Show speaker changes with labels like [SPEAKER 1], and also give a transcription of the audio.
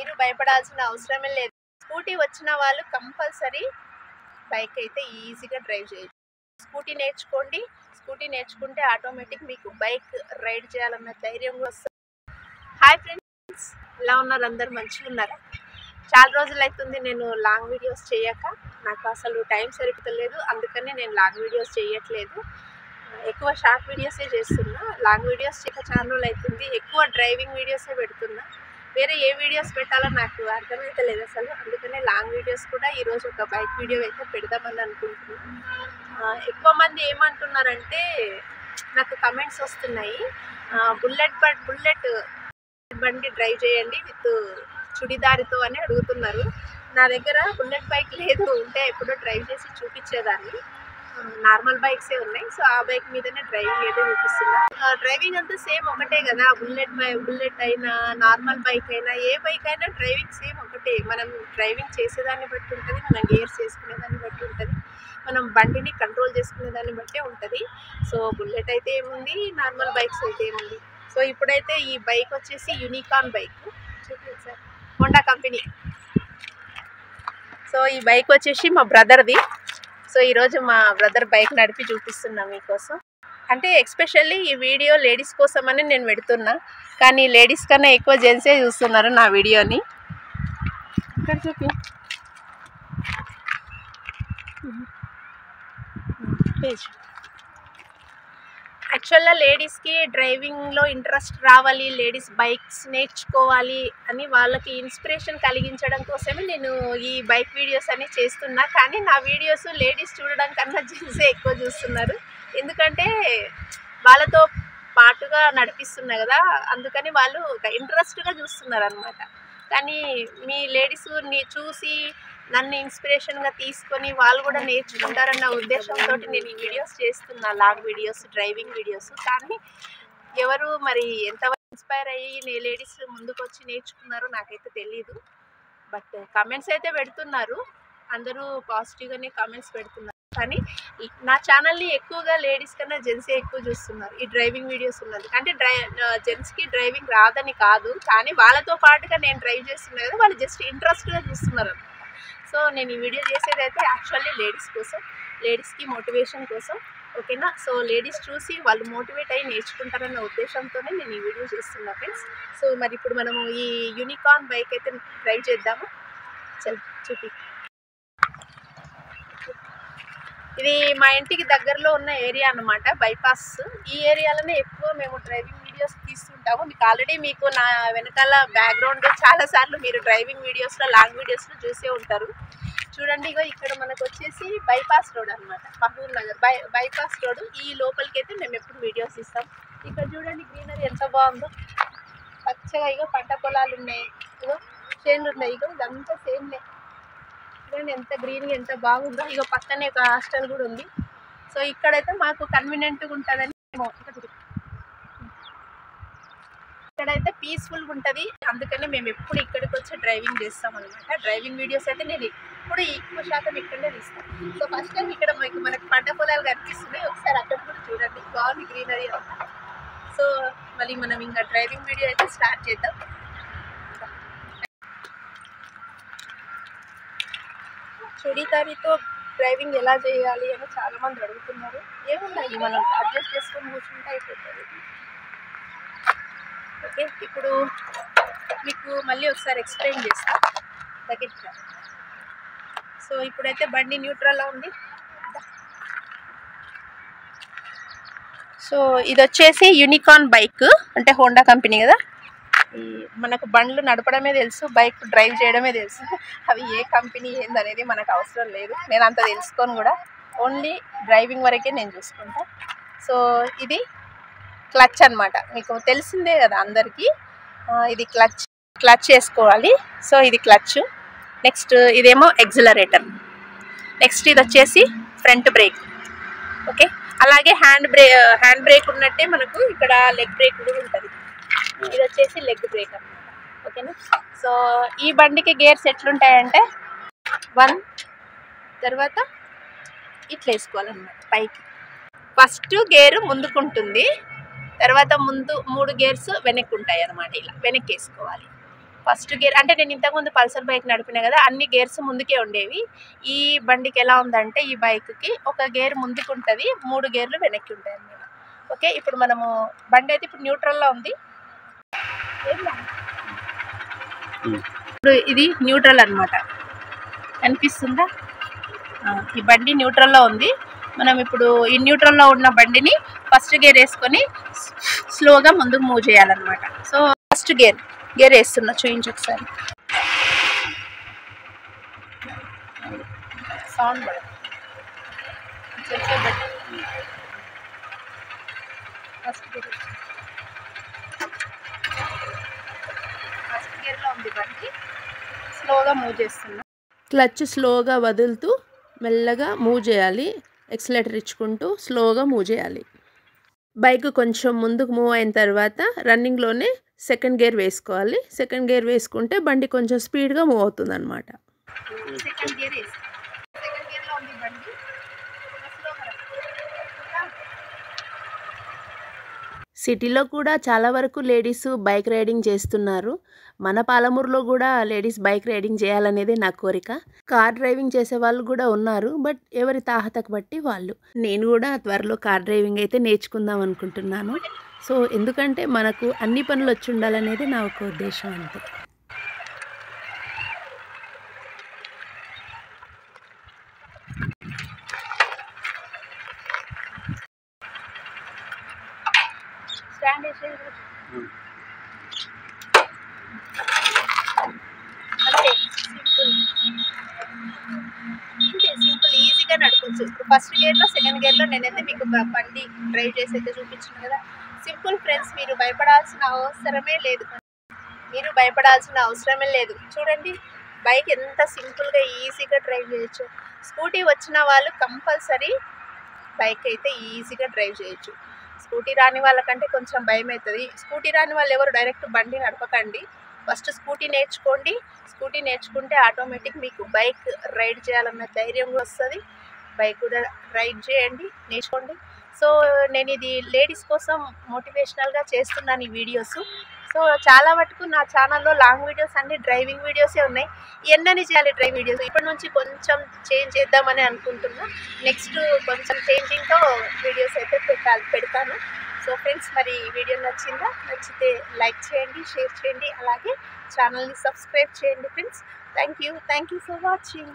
[SPEAKER 1] మీరు భయపడాల్సిన అవసరమే లేదు. స్కూటీ వచ్చిన వాళ్ళు కంపల్సరీ బైక్ అయితే ఈజీగా డ్రైవ్ చేయొచ్చు. స్కూటీ నేర్చుకోండి. స్కూటీ నేర్చుకుంటే ఆటోమేటిక్ మీకు బైక్ రైడ్ చేయాలన్న ధైర్యం వస్తుంది. హాయ్ ఫ్రెండ్స్, ఎలా ఉన్నారు? అందరు మంచిగా ఉన్నారా? చాలా రోజులు అవుతుంది నేను లాంగ్ వీడియోస్ చేయక. నాకు అసలు టైం సరిపోతలేదు, అందుకని నేను లాంగ్ వీడియోస్ చేయట్లేదు. ఎక్కువ షార్ట్ వీడియోసే చేస్తున్నా. లాంగ్ వీడియోస్ చేయక చాలా రోజులు అవుతుంది. ఎక్కువ డ్రైవింగ్ వీడియోసే పెడుతున్నా. వేరే ఏ వీడియోస్ పెట్టాలో నాకు అర్థమైతలేదు అసలు. అందుకనే లాంగ్ వీడియోస్ కూడా ఈరోజు ఒక బైక్ వీడియో అయితే పెడదామని అనుకుంటున్నాను. ఎక్కువ మంది ఏమంటున్నారంటే, నాకు కమెంట్స్ వస్తున్నాయి, బుల్లెట్ బండి డ్రైవ్ చేయండి విత్ చుడిదారితో అని అడుగుతున్నారు. నా దగ్గర బుల్లెట్ బైక్ లేదు, ఉంటే ఎప్పుడో డ్రైవ్ చేసి చూపించేదాన్ని. నార్మల్ బైక్సే ఉన్నాయి. సో ఆ బైక్ మీదనే డ్రైవింగ్ అయితే చూపిస్తున్నా. డ్రైవింగ్ అంతా సేమ్ ఒకటే కదా. బుల్లెట్ అయినా నార్మల్ బైక్ అయినా ఏ బైక్ అయినా డ్రైవింగ్ సేమ్ ఒకటే. మనం డ్రైవింగ్ చేసేదాన్ని బట్టి ఉంటుంది, మనం గేర్స్ వేసుకునేదాన్ని బట్టి ఉంటుంది, మనం బండిని కంట్రోల్ చేసుకునేదాన్ని బట్టే ఉంటుంది. సో బుల్లెట్ అయితే ఏముంది, నార్మల్ బైక్స్ అయితే ఏముంది. సో ఇప్పుడైతే ఈ బైక్ వచ్చేసి యూనికార్న్ బైక్, చూడండి సార్, హోండా కంపెనీ. సో ఈ బైక్ వచ్చేసి మా బ్రదర్ది. సో ఈరోజు మా బ్రదర్ బైక్ నడిపి చూపిస్తున్నా మీకోసం. అంటే ఎస్పెషల్లీ ఈ వీడియో లేడీస్ కోసమని నేను పెడుతున్నా, కానీ లేడీస్ కన్నా ఎక్కువ జెంట్సే చూస్తున్నారు నా వీడియోని. ఇక్కడ చూపి. యాక్చువల్గా లేడీస్కి డ్రైవింగ్లో ఇంట్రెస్ట్ రావాలి, లేడీస్ బైక్స్ నేర్చుకోవాలి అని వాళ్ళకి ఇన్స్పిరేషన్ కలిగించడం కోసమే నేను ఈ బైక్ వీడియోస్ అన్ని చేస్తున్నా. కానీ నా వీడియోస్ లేడీస్ చూడడం కన్నా జెంట్సే ఎక్కువ చూస్తున్నారు. ఎందుకంటే వాళ్ళతో పాటుగా నడిపిస్తున్నా కదా, అందుకని వాళ్ళు ఇంట్రెస్ట్గా చూస్తున్నారు అన్నమాట. కానీ మీ లేడీస్ని చూసి నన్ను ఇన్స్పిరేషన్గా తీసుకొని వాళ్ళు కూడా నేర్చుకుంటారన్న ఉద్దేశంతో నేను ఈ వీడియోస్ చేస్తున్నా, లాంగ్ వీడియోస్, డ్రైవింగ్ వీడియోస్. కానీ ఎవరు మరి ఎంతవరకు ఇన్స్పైర్ అయ్యి లేడీస్ ముందుకు వచ్చి నేర్చుకున్నారో నాకైతే తెలీదు. బట్ కామెంట్స్ అయితే పెడుతున్నారు, అందరూ పాజిటివ్గానే కామెంట్స్ పెడుతున్నారు. కానీ నా ఛానల్ని ఎక్కువగా లేడీస్ కన్నా జెంట్సే ఎక్కువ చూస్తున్నారు ఈ డ్రైవింగ్ వీడియోస్ ఉన్నది. అంటే జెంట్స్కి డ్రైవింగ్ రాదని కాదు, కానీ వాళ్ళతో పాటుగా నేను డ్రైవ్ చేస్తున్నా కదా, వాళ్ళు జస్ట్ ఇంట్రెస్ట్గా చూస్తున్నారు. సో నేను ఈ వీడియో చేసేది అయితే యాక్చువల్లీ లేడీస్ కోసం, లేడీస్కి మోటివేషన్ కోసం, ఓకేనా. సో లేడీస్ చూసి వాళ్ళు మోటివేట్ అయ్యి నేర్చుకుంటారన్న ఉద్దేశంతోనే నేను ఈ వీడియో చేస్తున్నా ఫ్రెండ్స్. సో మరి ఇప్పుడు మనము ఈ యూనికార్న్ బైక్ అయితే డ్రైవ్ చేద్దాము. చల్ చూపి. ఇది మా ఇంటికి దగ్గరలో ఉన్న ఏరియా అన్నమాట, బైపాస్. ఈ ఏరియాలోనే ఎక్కువ మేము డ్రైవింగ్ వీడియోస్ తీస్తుంటాము. మీకు నా వెనకాల బ్యాక్గ్రౌండ్ చాలాసార్లు మీరు డ్రైవింగ్ వీడియోస్లో, లాంగ్ వీడియోస్లో చూసే ఉంటారు. చూడండి, ఇగో ఇక్కడ మనకు వచ్చేసి బైపాస్ రోడ్ అనమాట, మహబూబ్ నగర్ బైపాస్ రోడ్. ఈ లోపలికైతే మేము ఎప్పుడు వీడియోస్ ఇస్తాం. ఇక్కడ చూడండి గ్రీనరీ ఎంత బాగుందో, పచ్చగా. ఇగో పంట పొలాలు ఉన్నాయి, ఇగో చేన్లు ఉన్నాయి, ఇగో ఇదంతా చేన్లే. చూడండి ఎంత గ్రీన్గా ఎంత బాగుందో. ఇక పక్కనే ఒక హాస్టల్ కూడా ఉంది. సో ఇక్కడైతే మాకు కన్వీనియంట్గా ఉంటుందని, ఇక్కడైతే పీస్ఫుల్గా ఉంటుంది. అందుకనే మేము ఎప్పుడు ఇక్కడికి వచ్చి డ్రైవింగ్ చేస్తాం అనమాట. డ్రైవింగ్ వీడియోస్ అయితే నేను ఇప్పుడు ఎక్కువ శాతం ఇక్కడనే తీస్తాను. సో ఫస్ట్ టైం ఇక్కడ మనకు పంట పొలాలు కనిపిస్తున్నాయి, ఒకసారి అక్కడ కూడా చూడండి, బాగుంది గ్రీనరీ అంతా. సో మళ్ళీ మనం ఇంకా డ్రైవింగ్ వీడియో అయితే స్టార్ట్ చేద్దాం. చుడిదారితో డ్రైవింగ్ ఎలా చేయాలి అని చాలామంది అడుగుతున్నారు. ఏముందండి, మనం అడ్జస్ట్ చేసుకొని కూర్చుంటే అయిపోతుంది. ఓకే, ఇప్పుడు మీకు మళ్ళీ ఒకసారి ఎక్స్ప్లెయిన్ చేస్తా దగ్గర. సో ఇప్పుడైతే బండి న్యూట్రల్లో ఉంది. సో ఇది వచ్చేసి యూనికార్న్ బైక్, అంటే హోండా కంపెనీ కదా. మనకు బండ్లు నడపడమే తెలుసు, బైక్ డ్రైవ్ చేయడమే తెలుసు. అవి ఏ కంపెనీ ఏందనేది మనకు అవసరం లేదు, నేను అంత తెలుసుకోను కూడా. ఓన్లీ డ్రైవింగ్ వరకే నేను చూసుకుంటా. సో ఇది క్లచ్ అనమాట, మీకు తెలిసిందే కదా అందరికీ. ఇది క్లచ్ వేసుకోవాలి. సో ఇది క్లచ్. నెక్స్ట్ ఇదేమో ఎక్సిలరేటర్. నెక్స్ట్ ఇది వచ్చేసి ఫ్రంట్ బ్రేక్. ఓకే, అలాగే హ్యాండ్ బ్రేక్ ఉన్నట్టే మనకు ఇక్కడ లెగ్ బ్రేక్ కూడా ఉంటుంది. ఇది వచ్చేసి లెగ్ బ్రేక్ అన్నమాట, ఓకేనా. సో ఈ బండికి గేర్స్ ఎట్లుంటాయంటే 1, తర్వాత ఇట్లా వేసుకోవాలన్నమాట పైకి. ఫస్ట్ గేరు ముందుకుంటుంది, తర్వాత 3 గేర్స్ వెనక్కి ఉంటాయి అన్నమాట. ఇలా వెనక్కి వేసుకోవాలి. ఫస్ట్ గేర్ అంటే నేను ఇంతకుముందు పల్సర్ బైక్ నడిపినా కదా, అన్ని గేర్స్ ముందుకే ఉండేవి. ఈ బండికి ఎలా ఉందంటే ఈ బైక్కి ఒక గేర్ ముందుకు ఉంటుంది, 3 గేర్లు వెనక్కి ఉంటాయి అన్నమాట. ఓకే, ఇప్పుడు మనము బండి అయితే ఇప్పుడు న్యూట్రల్లో ఉంది. ఇప్పుడు ఇది న్యూట్రల్ అన్నమాట, కనిపిస్తుందా? ఈ బండి న్యూట్రల్లో ఉంది. మనం ఇప్పుడు ఈ న్యూట్రల్లో ఉన్న బండిని ఫస్ట్ గేర్ వేసుకొని స్లోగా ముందుకు మూవ్ చేయాలన్నమాట. సో ఫస్ట్ గేర్ వేస్తున్నా, చూపించు ఒకసారి. సౌండ్ పడదు, ఫస్ట్ గేర్లో ఉంది బండి, స్లోగా మూవ్ చేస్తున్నా.
[SPEAKER 2] క్లచ్ స్లోగా వదులుతూ మెల్లగా మూవ్ చేయాలి, ఎక్సలేటర్ ఇచ్చుకుంటూ స్లోగా మూవ్ చేయాలి. బైక్ కొంచెం ముందుకు మూవ్ అయిన తర్వాత రన్నింగ్లోనే సెకండ్ గేర్ వేసుకోవాలి. సెకండ్ గేర్ వేసుకుంటే బండి కొంచెం స్పీడ్గా మూవ్ అవుతుంది అన్నమాట.
[SPEAKER 1] సెకండ్ గేర్లో ఉంది బండి.
[SPEAKER 2] సిటీలో కూడా చాలా వరకు లేడీస్ బైక్ రైడింగ్ చేస్తున్నారు. మన పాలమూరులో కూడా లేడీస్ బైక్ రైడింగ్ చేయాలనేదే నా కోరిక. కార్ డ్రైవింగ్ చేసే వాళ్ళు కూడా ఉన్నారు, బట్ ఎవరి తాహతకు బట్టి వాళ్ళు. నేను కూడా త్వరలో కార్ డ్రైవింగ్ అయితే నేర్చుకుందాం అనుకుంటున్నాను. సో ఎందుకంటే మనకు అన్ని పనులు వచ్చి ఉండాలనేది నా ఒక ఉద్దేశం అంతే.
[SPEAKER 1] స్టాండ్ వేసేది అంతే, సింపుల్ ఈజీగా నడుపుకోవచ్చు. ఇప్పుడు ఫస్ట్ గేర్లో సెకండ్ గేర్లో నేనైతే మీకు బండి డ్రైవ్ చేసి అయితే చూపించాను కదా. సింపుల్ ఫ్రెండ్స్, మీరు భయపడాల్సిన అవసరమే లేదు. చూడండి బైక్ ఎంత సింపుల్గా ఈజీగా డ్రైవ్ చేయొచ్చు. స్కూటీ వచ్చిన వాళ్ళు కంపల్సరీ బైక్ అయితే ఈజీగా డ్రైవ్ చేయొచ్చు. స్కూటీ రాని వాళ్ళకంటే కొంచెం భయం అవుతుంది. స్కూటీ రాని వాళ్ళు ఎవరు డైరెక్ట్ బండి నడపకండి, ఫస్ట్ స్కూటీ నేర్చుకోండి. స్కూటీ నేర్చుకుంటే ఆటోమేటిక్ మీకు బైక్ రైడ్ చేయాలన్న ధైర్యం కూడా వస్తుంది. బైక్ కూడా రైడ్ చేయండి, నేర్చుకోండి. సో నేను ఇది లేడీస్ కోసం మోటివేషనల్గా చేస్తున్నాను ఈ వీడియోస్. సో చాలా మటుకు నా ఛానల్లో లాంగ్ వీడియోస్ అన్ని డ్రైవింగ్ వీడియోసే ఉన్నాయి. ఎన్నని చేయాలి డ్రైవ్ వీడియోస్, ఇప్పటి నుంచి కొంచెం చేంజ్ చేద్దామని అనుకుంటున్నా. నెక్స్ట్ కొంచెం చేంజింగ్తో వీడియోస్ అయితే పెడతాను. సో ఫ్రెండ్స్, మరి ఈ వీడియో నచ్చితే లైక్ చేయండి, షేర్ చేయండి, అలాగే ఛానల్ని సబ్స్క్రైబ్ చేయండి friends. Thank you for watching.